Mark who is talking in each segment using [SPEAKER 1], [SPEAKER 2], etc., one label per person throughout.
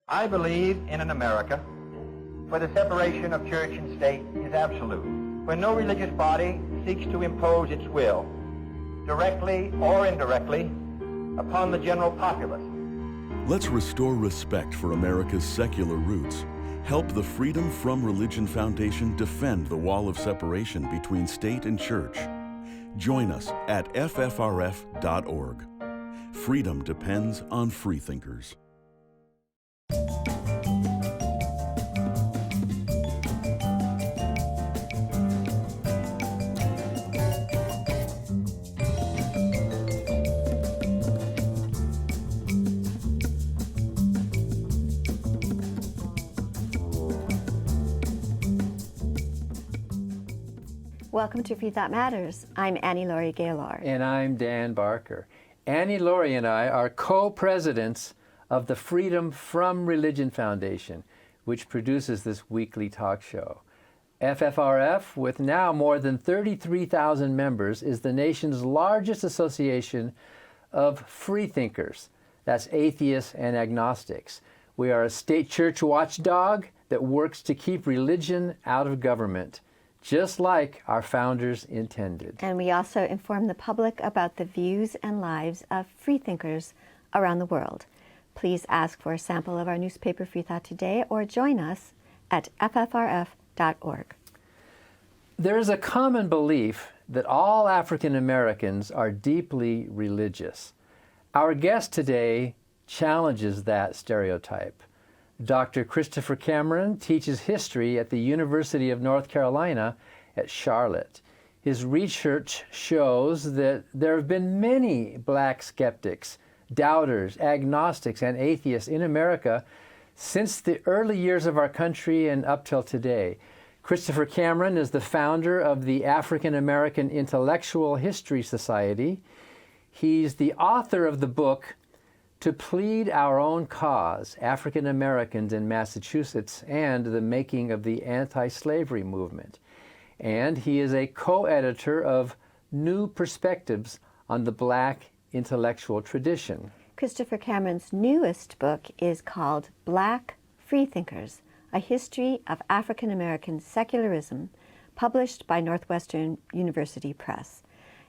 [SPEAKER 1] I believe in an America where the separation of church and state is absolute, where no religious body seeks to impose its will, directly or indirectly, upon the general populace.
[SPEAKER 2] Let's restore respect for America's secular roots. Help the Freedom from Religion Foundation defend the wall of separation between state and church. Join us at ffrf.org. Freedom depends on freethinkers.
[SPEAKER 3] Welcome to Freethought Matters. I'm Laurie Gaylor.
[SPEAKER 4] And I'm Dan Barker. Laurie and I are co-presidents of the Freedom from Religion Foundation, which produces this weekly talk show. FFRF, with now more than 33,000 members, is the nation's largest association of freethinkers. That's atheists and agnostics. We are a state church watchdog that works to keep religion out of government, just like our founders intended.
[SPEAKER 3] And we also inform the public about the views and lives of freethinkers around the world. Please ask for a sample of our newspaper Freethought Today or join us at ffrf.org.
[SPEAKER 4] There is a common belief that all African Americans are deeply religious. Our guest today challenges that stereotype. Dr. Christopher Cameron teaches history at the University of North Carolina at Charlotte. His research shows that there have been many black skeptics, doubters, agnostics, and atheists in America since the early years of our country and up till today. Christopher Cameron is the founder of the African American Intellectual History Society. He's the author of the book To Plead Our Own Cause, African Americans in Massachusetts and the Making of the Antislavery Movement. And he is a co-editor of New Perspectives on the Black Intellectual Tradition.
[SPEAKER 3] Christopher Cameron's newest book is called Black Freethinkers, A History of African American Secularism, published by Northwestern University Press.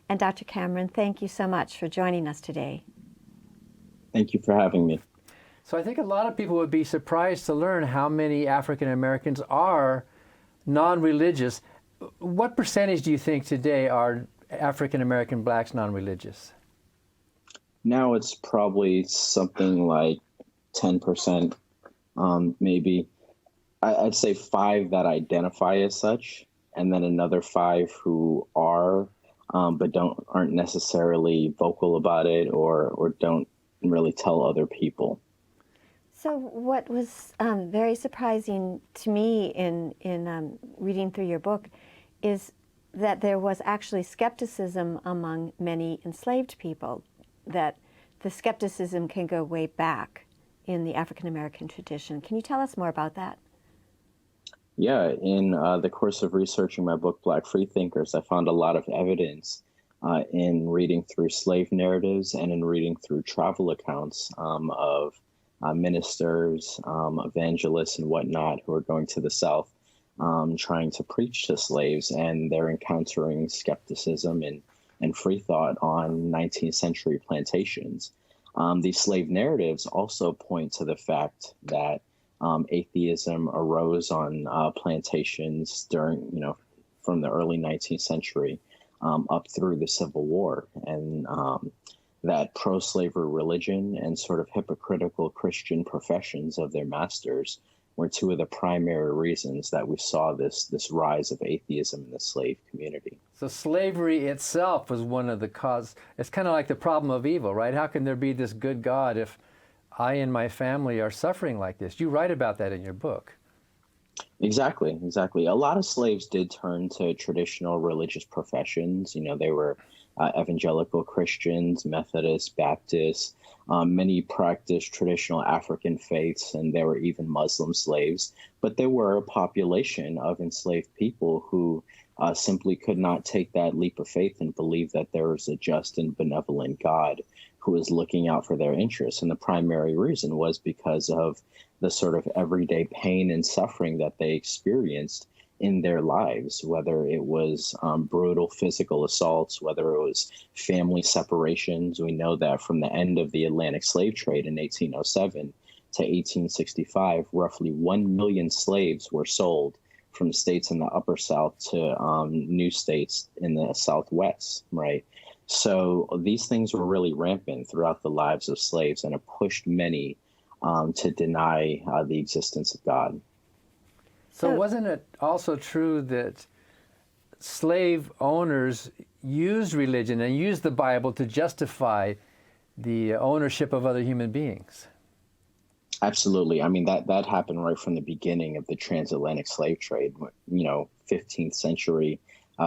[SPEAKER 3] And Dr. Cameron, thank you so much for joining us today.
[SPEAKER 5] Thank you for having me.
[SPEAKER 4] So I think a lot of people would be surprised to learn how many African Americans are non-religious. What percentage do you think today are African American blacks non-religious?
[SPEAKER 5] Now it's probably something like 10%, maybe. I'd say 5 that identify as such, and then another 5 who are, but aren't necessarily vocal about it or don't really tell other people.
[SPEAKER 3] So what was very surprising to me in reading through your book is that there was actually skepticism among many enslaved people, that the skepticism can go way back in the African American tradition. Can you tell us more about that?
[SPEAKER 5] Yeah, in the course of researching my book, Black Freethinkers, I found a lot of evidence in reading through slave narratives and in reading through travel accounts of ministers, evangelists, and whatnot who are going to the South trying to preach to slaves, and they're encountering skepticism and free thought on 19th century plantations. These slave narratives also point to the fact that atheism arose on plantations during, from the early 19th century up through the Civil War, and that pro-slavery religion and sort of hypocritical Christian professions of their masters were 2 of the primary reasons that we saw this rise of atheism in the slave community.
[SPEAKER 4] So slavery itself was one of the causes. It's kind of like the problem of evil, right? How can there be this good God if I and my family are suffering like this? You write about that in your book.
[SPEAKER 5] Exactly. A lot of slaves did turn to traditional religious professions. They were evangelical Christians, Methodists, Baptists. Many practiced traditional African faiths, and there were even Muslim slaves. But there were a population of enslaved people who simply could not take that leap of faith and believe that there was a just and benevolent God who was looking out for their interests. And the primary reason was because of the sort of everyday pain and suffering that they experienced in their lives, whether it was brutal physical assaults, whether it was family separations. We know that from the end of the Atlantic slave trade in 1807 to 1865, roughly 1 million slaves were sold from states in the Upper South to new states in the Southwest, right? So these things were really rampant throughout the lives of slaves, and it pushed many to deny the existence of God.
[SPEAKER 4] So wasn't it also true that slave owners used religion and used the Bible to justify the ownership of other human beings?
[SPEAKER 5] Absolutely. I mean, that happened right from the beginning of the transatlantic slave trade, 15th century,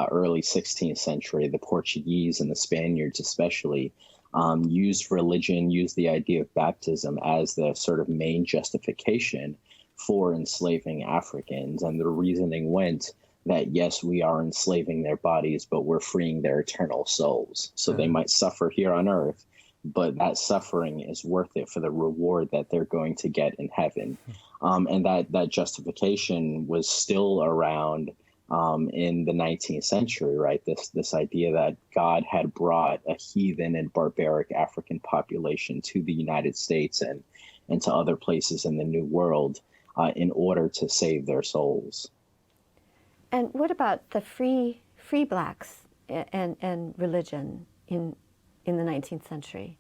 [SPEAKER 5] early 16th century. The Portuguese and the Spaniards especially used religion, used the idea of baptism as the sort of main justification for enslaving Africans. And the reasoning went that, yes, we are enslaving their bodies, but we're freeing their eternal souls. So they might suffer here on earth, but that suffering is worth it for the reward that they're going to get in heaven. And that justification was still around in the 19th century, right? This idea that God had brought a heathen and barbaric African population to the United States and to other places in the New World in order to save their souls.
[SPEAKER 3] And what about the free blacks and religion in the 19th century?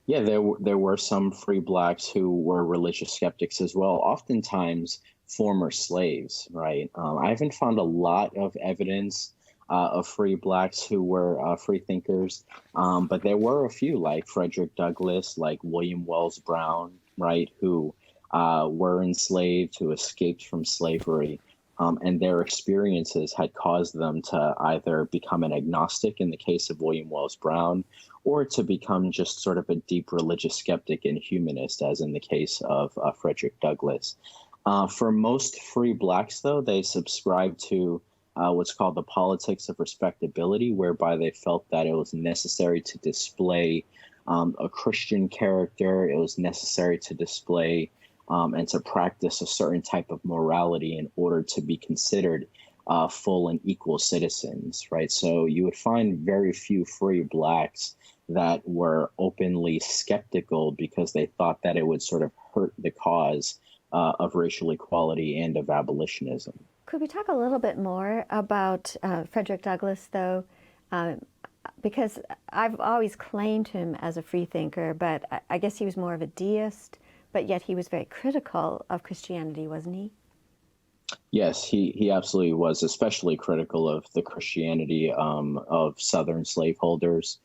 [SPEAKER 5] Yeah, there were some free blacks who were religious skeptics as well, oftentimes former slaves, right? I haven't found a lot of evidence of free blacks who were free thinkers, but there were a few, like Frederick Douglass, like William Wells Brown, right, who were enslaved, who escaped from slavery. And their experiences had caused them to either become an agnostic in the case of William Wells Brown, or to become just sort of a deep religious skeptic and humanist, as in the case of Frederick Douglass. For most free blacks, though, they subscribed to what's called the politics of respectability, whereby they felt that it was necessary to display a Christian character. It was necessary to display and to practice a certain type of morality in order to be considered full and equal citizens, right? So you would find very few free blacks that were openly skeptical because they thought that it would sort of hurt the cause of racial equality and of abolitionism.
[SPEAKER 3] Could we talk a little bit more about Frederick Douglass, though? Because I've always claimed him as a free thinker, but I guess he was more of a deist, but yet he was very critical of Christianity, wasn't he?
[SPEAKER 5] Yes, he absolutely was, especially critical of the Christianity of Southern slaveholders.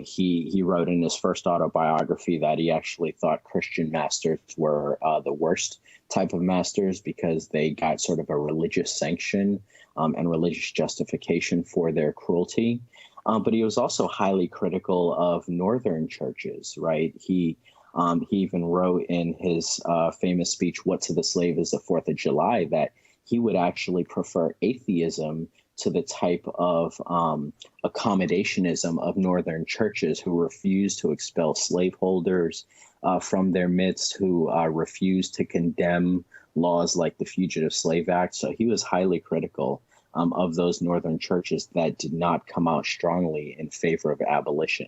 [SPEAKER 5] He wrote in his first autobiography that he actually thought Christian masters were the worst type of masters because they got sort of a religious sanction and religious justification for their cruelty. But he was also highly critical of Northern churches, right? He even wrote in his famous speech, "What to the Slave is the 4th of July," that he would actually prefer atheism to the type of accommodationism of Northern churches who refused to expel slaveholders from their midst, who refused to condemn laws like the Fugitive Slave Act. So he was highly critical of those Northern churches that did not come out strongly in favor of abolition.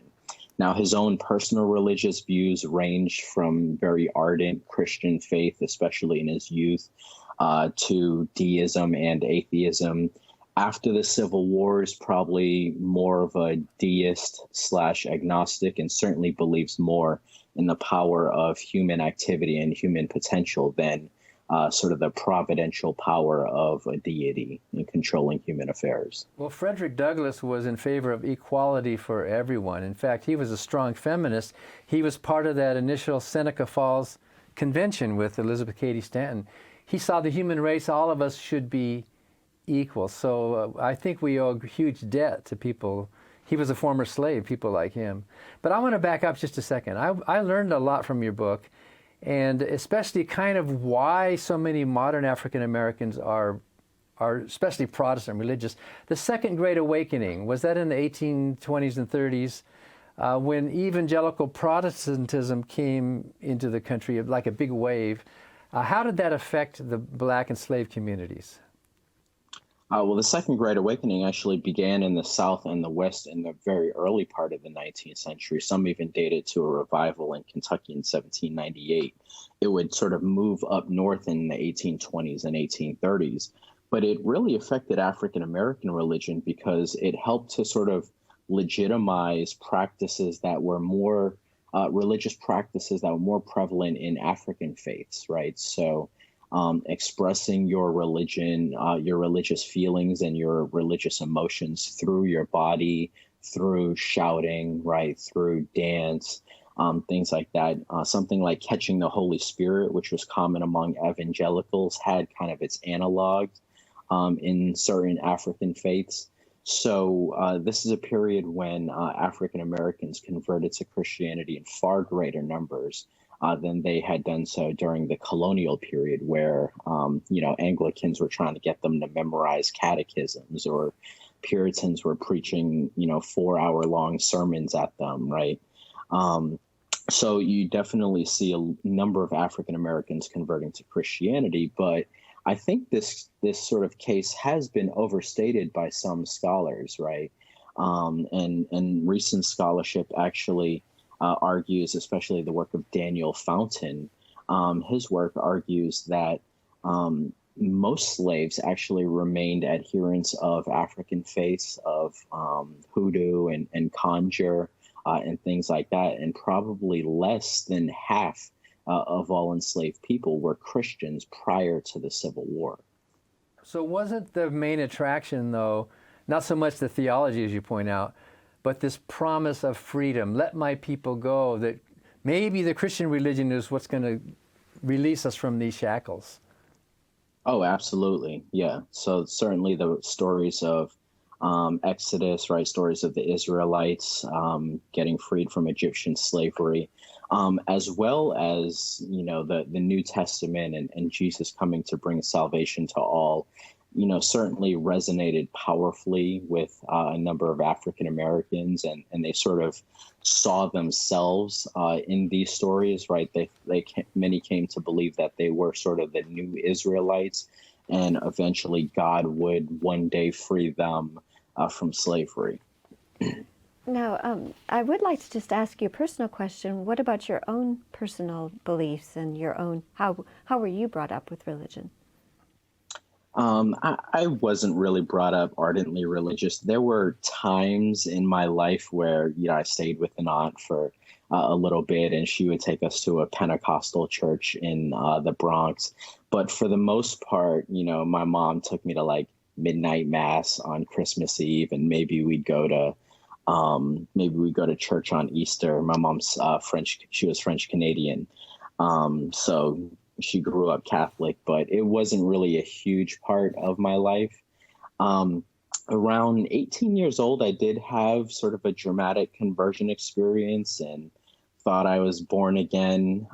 [SPEAKER 5] Now, his own personal religious views ranged from very ardent Christian faith, especially in his youth, to deism and atheism. After the Civil Wars, probably more of a deist/agnostic, and certainly believes more in the power of human activity and human potential than sort of the providential power of a deity in controlling human affairs.
[SPEAKER 4] Well, Frederick Douglass was in favor of equality for everyone. In fact, he was a strong feminist. He was part of that initial Seneca Falls Convention with Elizabeth Cady Stanton. He saw the human race, all of us should be equal. So I think we owe a huge debt to people. He was a former slave, people like him. But I want to back up just a second. I learned a lot from your book, and especially kind of why so many modern African Americans are especially Protestant religious. The Second Great Awakening, was that in the 1820s and 30s? when evangelical Protestantism came into the country like a big wave, how did that affect the black enslaved communities?
[SPEAKER 5] Well, the Second Great Awakening actually began in the South and the West in the very early part of the 19th century. Some even date it to a revival in Kentucky in 1798. It would sort of move up north in the 1820s and 1830s. But it really affected African American religion because it helped to sort of legitimize practices that were more religious practices that were more prevalent in African faiths, right? So expressing your religion, your religious feelings and your religious emotions through your body, through shouting, right, through dance, things like that. Something like catching the Holy Spirit, which was common among evangelicals, had kind of its analog in certain African faiths. So this is a period when African Americans converted to Christianity in far greater numbers than they had done so during the colonial period, where Anglicans were trying to get them to memorize catechisms, or Puritans were preaching 4-hour-long sermons at them, right? So you definitely see a number of African Americans converting to Christianity, but I think this sort of case has been overstated by some scholars, right? And recent scholarship actually argues, especially the work of Daniel Fountain, his work argues that most slaves actually remained adherents of African faiths, of hoodoo and conjure and things like that, and probably less than half of all enslaved people were Christians prior to the Civil War.
[SPEAKER 4] So wasn't the main attraction, though, not so much the theology, as you point out, but this promise of freedom, let my people go, that maybe the Christian religion is what's going to release us from these shackles?
[SPEAKER 5] Oh, absolutely. Yeah. So certainly the stories of Exodus, right? Stories of the Israelites getting freed from Egyptian slavery, as well as, the New Testament and Jesus coming to bring salvation to all, certainly resonated powerfully with a number of African Americans, and they sort of saw themselves in these stories, right? Many came to believe that they were sort of the new Israelites, and eventually God would one day free them from slavery.
[SPEAKER 3] Now, I would like to just ask you a personal question. What about your own personal beliefs and your own, how were you brought up with religion?
[SPEAKER 5] I wasn't really brought up ardently religious. There were times in my life where, I stayed with an aunt for a little bit, and she would take us to a Pentecostal church in the Bronx. But for the most part, my mom took me to like midnight mass on Christmas Eve, and maybe we'd go to church on Easter. My mom's French; she was French Canadian, so she grew up Catholic, but it wasn't really a huge part of my life. Around 18 years old, I did have sort of a dramatic conversion experience and thought I was born again.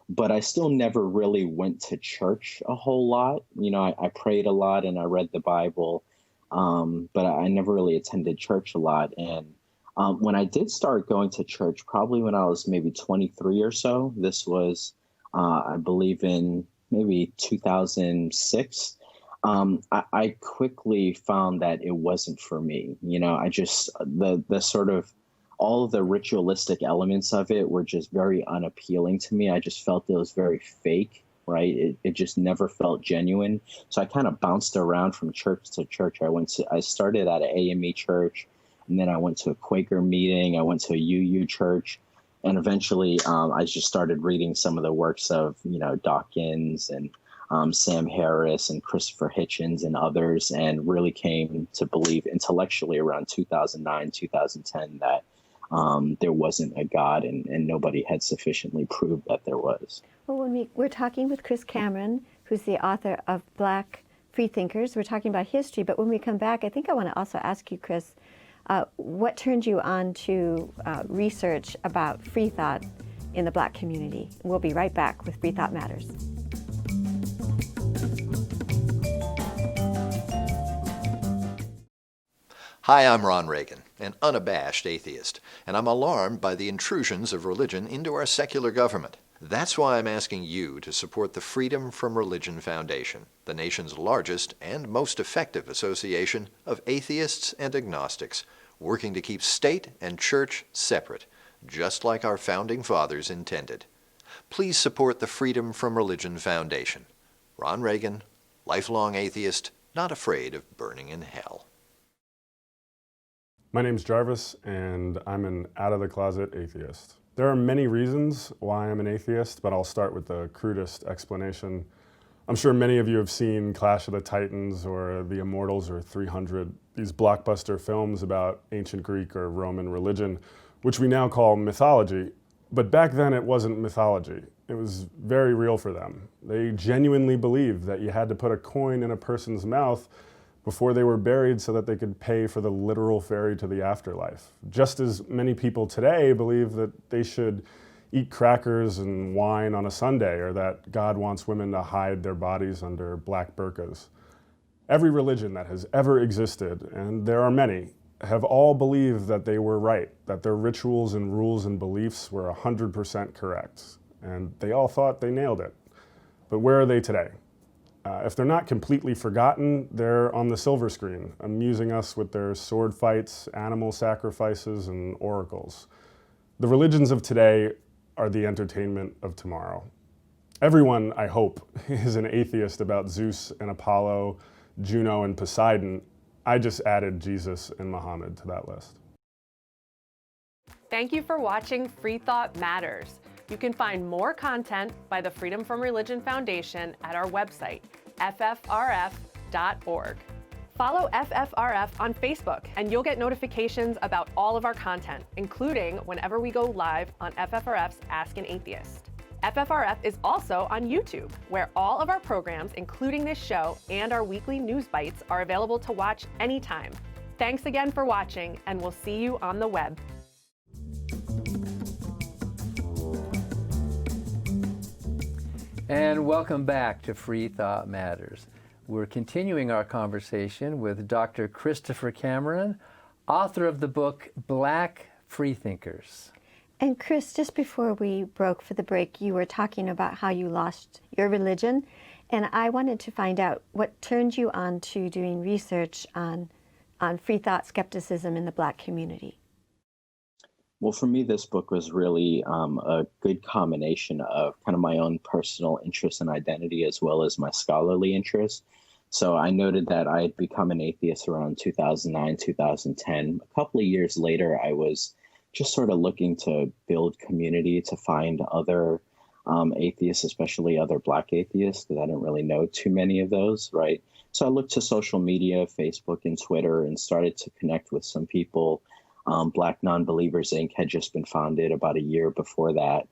[SPEAKER 5] But I still never really went to church a whole lot. I prayed a lot and I read the Bible, but I never really attended church a lot. And when I did start going to church, probably when I was maybe 23 or so, this was, I believe in maybe 2006, I quickly found that it wasn't for me. I just, the sort of, all of the ritualistic elements of it were just very unappealing to me. I just felt it was very fake, right? It just never felt genuine. So I kind of bounced around from church to church. I started at an AME church, and then I went to a Quaker meeting. I went to a UU church. And eventually I just started reading some of the works of, Dawkins and Sam Harris and Christopher Hitchens and others, and really came to believe intellectually around 2009, 2010 that there wasn't a God, and nobody had sufficiently proved that there was.
[SPEAKER 3] Well, when we're talking with Chris Cameron, who's the author of Black Freethinkers, we're talking about history, but when we come back, I think I want to also ask you, Chris, what turned you on to research about free thought in the Black community? We'll be right back with Freethought Matters.
[SPEAKER 6] Hi, I'm Ron Reagan. an unabashed atheist, and I'm alarmed by the intrusions of religion into our secular government. That's why I'm asking you to support the Freedom from Religion Foundation, the nation's largest and most effective association of atheists and agnostics, working to keep state and church separate, just like our founding fathers intended. Please support the Freedom from Religion Foundation. Ron Reagan, lifelong atheist, not afraid of burning in hell.
[SPEAKER 7] My name's Jarvis, and I'm an out-of-the-closet atheist. There are many reasons why I'm an atheist, but I'll start with the crudest explanation. I'm sure many of you have seen Clash of the Titans or The Immortals or 300, these blockbuster films about ancient Greek or Roman religion, which we now call mythology. But back then it wasn't mythology. It was very real for them. They genuinely believed that you had to put a coin in a person's mouth before they were buried so that they could pay for the literal ferry to the afterlife. Just as many people today believe that they should eat crackers and wine on a Sunday, or that God wants women to hide their bodies under black burqas. Every religion that has ever existed, and there are many, have all believed that they were right, that their rituals and rules and beliefs were 100% correct, and they all thought they nailed it. But where are they today? If they're not completely forgotten, they're on the silver screen, amusing us with their sword fights, animal sacrifices, and oracles. The religions of today are the entertainment of tomorrow. Everyone, I hope, is an atheist about Zeus and Apollo, Juno and Poseidon. I just added Jesus and Muhammad to that list.
[SPEAKER 8] Thank you for watching Freethought Matters. You can find more content by the Freedom from Religion Foundation at our website, ffrf.org. Follow FFRF on Facebook, and you'll get notifications about all of our content, including whenever we go live on FFRF's Ask an Atheist. FFRF is also on YouTube, where all of our programs, including this show and our weekly news bites, are available to watch anytime. Thanks again for watching, and we'll see you on the web.
[SPEAKER 4] And welcome back to Freethought Matters. We're continuing our conversation with Dr. Christopher Cameron, author of the book Black Freethinkers.
[SPEAKER 3] And Chris, just before we broke for the break, you were talking about how you lost your religion, and I wanted to find out what turned you on to doing research on freethought skepticism in the Black community.
[SPEAKER 5] Well, for me, this book was really a good combination of kind of my own personal interest and identity as well as my scholarly interest. So I noted that I had become an atheist around 2009, 2010. A couple of years later, I was just sort of looking to build community, to find other atheists, especially other Black atheists, because I didn't really know too many of those, right? So I looked to social media, Facebook and Twitter, and started to connect with some people. Black Nonbelievers Inc. had just been founded about a year before that.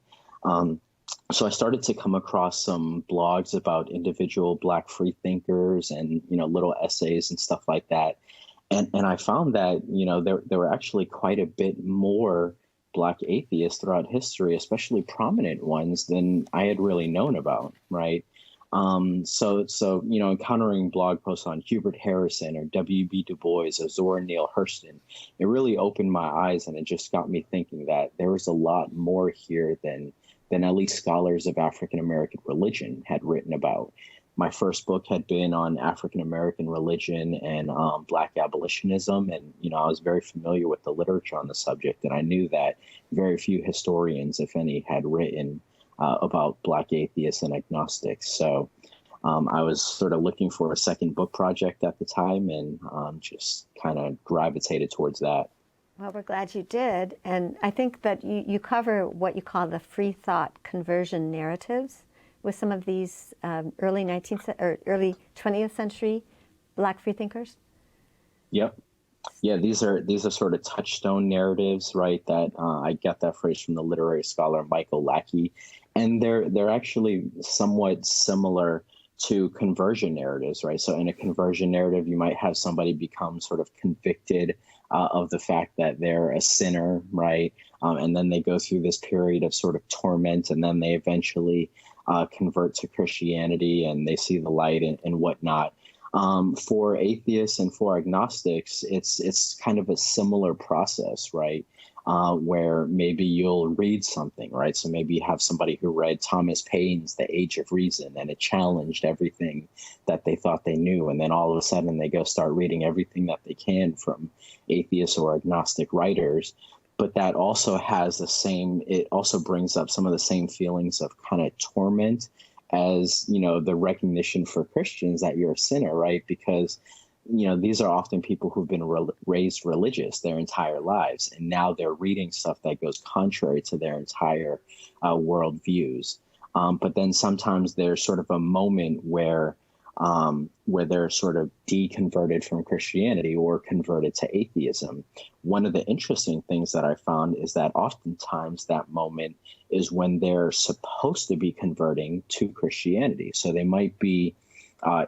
[SPEAKER 5] So I started to come across some blogs about individual Black freethinkers and, little essays and stuff like that. And I found that, there were actually quite a bit more Black atheists throughout history, especially prominent ones, than I had really known about, right? So encountering blog posts on Hubert Harrison or W.E.B. Du Bois or Zora Neale Hurston, it really opened my eyes, and it just got me thinking that there was a lot more here than at least scholars of African American religion had written about. My first book had been on African American religion and Black abolitionism, and I was very familiar with the literature on the subject, and I knew that very few historians, if any, had written about Black atheists and agnostics. So I was sort of looking for a second book project at the time, and just kind of gravitated towards that.
[SPEAKER 3] Well, we're glad you did. And I think that you cover what you call the free thought conversion narratives with some of these early 20th century Black freethinkers. Yep.
[SPEAKER 5] Yeah, these are sort of touchstone narratives, right? That I get that phrase from the literary scholar Michael Lackey, and they're actually somewhat similar to conversion narratives, right? So in a conversion narrative, you might have somebody become sort of convicted of the fact that they're a sinner, right? And then they go through this period of sort of torment, and then they eventually convert to Christianity, and they see the light and whatnot. For atheists and for agnostics, it's kind of a similar process, right? Where maybe you'll read something, right? So maybe you have somebody who read Thomas Paine's The Age of Reason, and it challenged everything that they thought they knew. And then all of a sudden they go start reading everything that they can from atheist or agnostic writers. But that also has it also brings up some of the same feelings of kind of torment as, the recognition for Christians that you're a sinner, right? Because these are often people who've been raised religious their entire lives, and now they're reading stuff that goes contrary to their entire worldviews. But then sometimes there's sort of a moment where they're sort of deconverted from Christianity or converted to atheism. One of the interesting things that I found is that oftentimes that moment is when they're supposed to be converting to Christianity. So they might be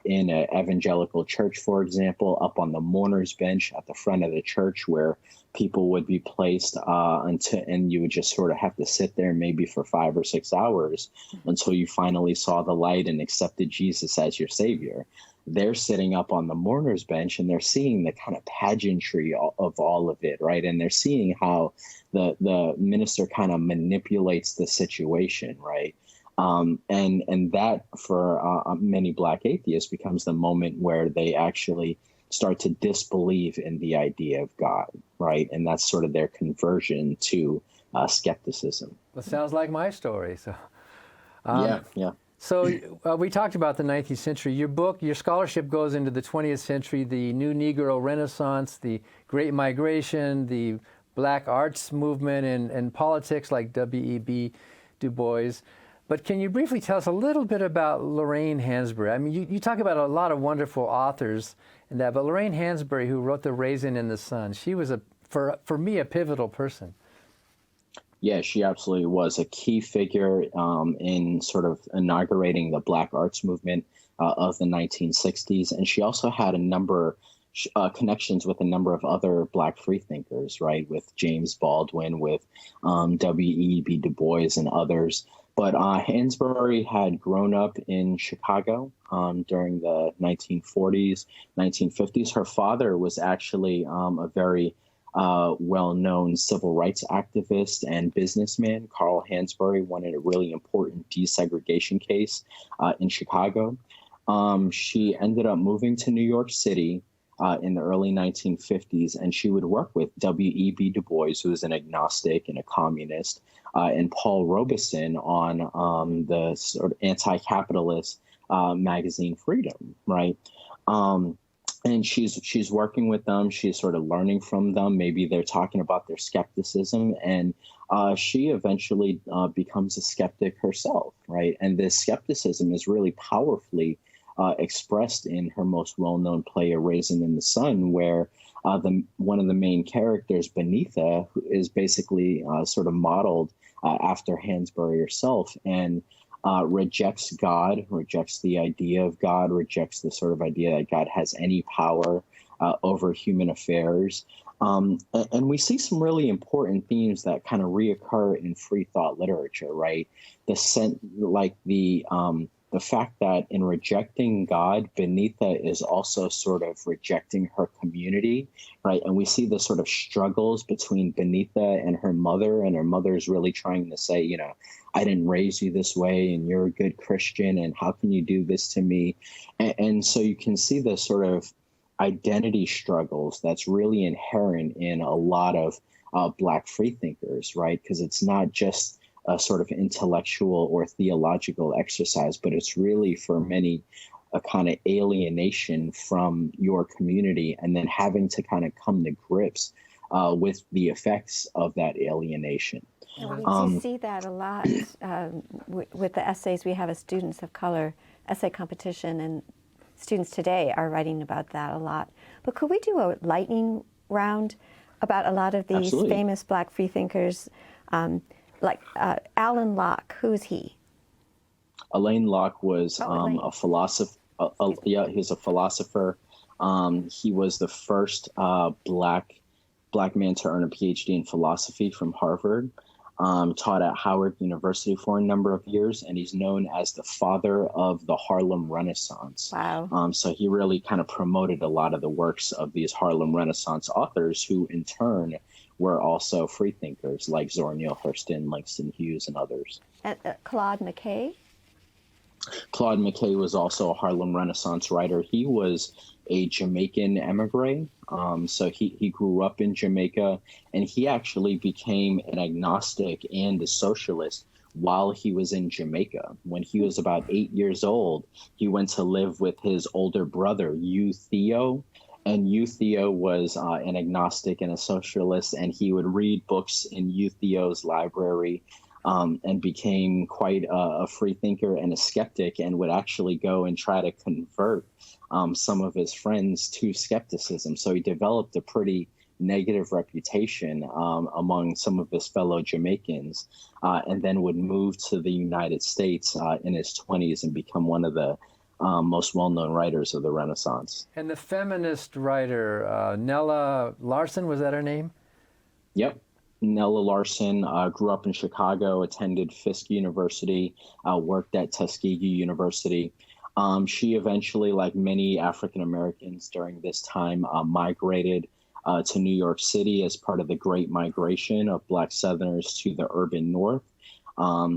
[SPEAKER 5] in an evangelical church, for example, up on the mourner's bench at the front of the church where people would be placed and you would just sort of have to sit there maybe for 5 or 6 hours until you finally saw the light and accepted Jesus as your savior. They're sitting up on the mourner's bench and they're seeing the kind of pageantry of all of it, right? And they're seeing how the minister kind of manipulates the situation, right? And that for many Black atheists becomes the moment where they actually start to disbelieve in the idea of God, right? And that's sort of their conversion to skepticism.
[SPEAKER 4] That sounds like my story. So,
[SPEAKER 5] yeah.
[SPEAKER 4] So we talked about the 19th century. Your book, your scholarship goes into the 20th century, the New Negro Renaissance, the Great Migration, the Black Arts Movement, and politics like W.E.B. Du Bois. But can you briefly tell us a little bit about Lorraine Hansberry? I mean, you talk about a lot of wonderful authors in that, but Lorraine Hansberry, who wrote The Raisin in the Sun, she was, for me, a pivotal person.
[SPEAKER 5] Yeah, she absolutely was a key figure in sort of inaugurating the Black Arts Movement of the 1960s. And she also had a number connections with a number of other Black freethinkers, right, with James Baldwin, with W.E.B. Du Bois and others. But Hansberry had grown up in Chicago during the 1940s, 1950s. Her father was actually a very well-known civil rights activist and businessman. Carl Hansberry won a really important desegregation case in Chicago. She ended up moving to New York City in the early 1950s, and she would work with W.E.B. Du Bois, who was an agnostic and a communist, and Paul Robeson on the sort of anti-capitalist magazine Freedom, right? And she's working with them. She's sort of learning from them. Maybe they're talking about their skepticism, and she eventually becomes a skeptic herself, right? And this skepticism is really powerfully expressed in her most well-known play, A Raisin in the Sun, where one of the main characters, Beneatha, who is basically sort of modeled after Hansberry herself, and rejects God, rejects the idea of God, rejects the sort of idea that God has any power over human affairs. And we see some really important themes that kind of reoccur in free thought literature, right? The fact that in rejecting God, Beneatha is also sort of rejecting her community, right? And we see the sort of struggles between Beneatha and her mother is really trying to say, I didn't raise you this way, and you're a good Christian, and how can you do this to me? And so you can see the sort of identity struggles that's really inherent in a lot of Black freethinkers, right? Because it's not just a sort of intellectual or theological exercise, but it's really for many a kind of alienation from your community, and then having to kind of come to grips with the effects of that alienation.
[SPEAKER 3] And we see that a lot with the essays we have as students of color essay competition, and students today are writing about that a lot. But could we do a lightning round about a lot of these
[SPEAKER 5] Absolutely.
[SPEAKER 3] famous Black freethinkers? Like Alan Locke, who's he?
[SPEAKER 5] Alain Locke was
[SPEAKER 3] Alain.
[SPEAKER 5] a philosopher. He was a philosopher. He was the first black man to earn a PhD in philosophy from Harvard. taught at Howard University for a number of years, and he's known as the father of the Harlem Renaissance.
[SPEAKER 3] Wow.
[SPEAKER 5] So he really kind of promoted a lot of the works of these Harlem Renaissance authors, who in turn were also freethinkers like Zora Neale Hurston, Langston Hughes, and others.
[SPEAKER 3] Claude McKay?
[SPEAKER 5] Claude McKay was also a Harlem Renaissance writer. He was a Jamaican emigre. So he grew up in Jamaica, and he actually became an agnostic and a socialist while he was in Jamaica. When he was about 8 years old, he went to live with his older brother, Hugh Theo. And Hugh Theo was an agnostic and a socialist, and he would read books in Hugh Theo's library, and became quite a free thinker and a skeptic, and would actually go and try to convert some of his friends to skepticism. So he developed a pretty negative reputation among some of his fellow Jamaicans, and then would move to the United States in his 20s and become one of the most well-known writers of the Renaissance.
[SPEAKER 4] And the feminist writer, Nella Larson, was that her name?
[SPEAKER 5] Yep. Nella Larson grew up in Chicago, attended Fisk University, worked at Tuskegee University. She eventually, like many African Americans during this time, migrated to New York City as part of the Great Migration of Black Southerners to the urban North.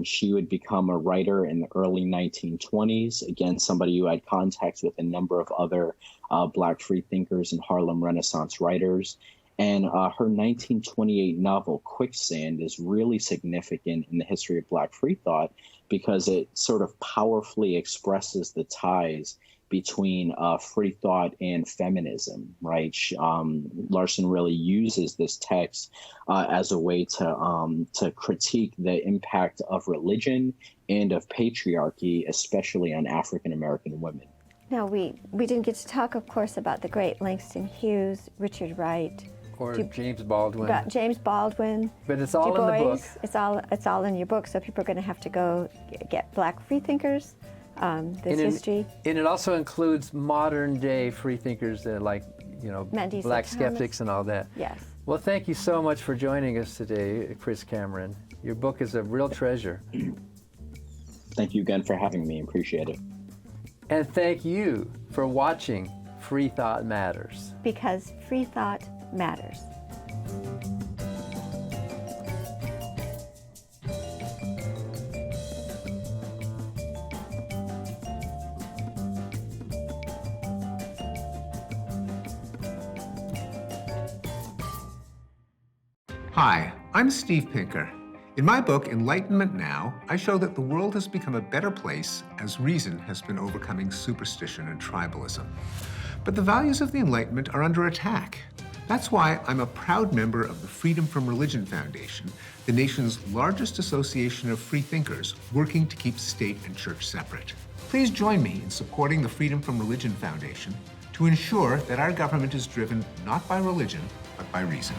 [SPEAKER 5] She would become a writer in the early 1920s, again, somebody who had contacts with a number of other Black freethinkers and Harlem Renaissance writers. And her 1928 novel, Quicksand, is really significant in the history of Black free thought because it sort of powerfully expresses the ties between free thought and feminism, right? Larson really uses this text as a way to critique the impact of religion and of patriarchy, especially on African American women.
[SPEAKER 3] Now, we didn't get to talk, of course, about the great Langston Hughes, Richard Wright,
[SPEAKER 4] or James Baldwin.
[SPEAKER 3] James Baldwin.
[SPEAKER 4] But it's all
[SPEAKER 3] Du Bois.
[SPEAKER 4] in the book.
[SPEAKER 3] It's all in your book, so people are going to have to go get Black Freethinkers, history.
[SPEAKER 4] And it also includes modern day freethinkers like,
[SPEAKER 3] Mandisa
[SPEAKER 4] Black
[SPEAKER 3] Thomas.
[SPEAKER 4] skeptics and all that.
[SPEAKER 3] Yes.
[SPEAKER 4] Well, thank you so much for joining us today, Chris Cameron. Your book is a real treasure.
[SPEAKER 5] Thank you again for having me. Appreciate it.
[SPEAKER 4] And thank you for watching Freethought Matters.
[SPEAKER 3] Because free thought matters.
[SPEAKER 9] Hi, I'm Steve Pinker. In my book, Enlightenment Now, I show that the world has become a better place as reason has been overcoming superstition and tribalism. But the values of the Enlightenment are under attack. That's why I'm a proud member of the Freedom from Religion Foundation, the nation's largest association of freethinkers working to keep state and church separate. Please join me in supporting the Freedom from Religion Foundation to ensure that our government is driven not by religion, but by reason.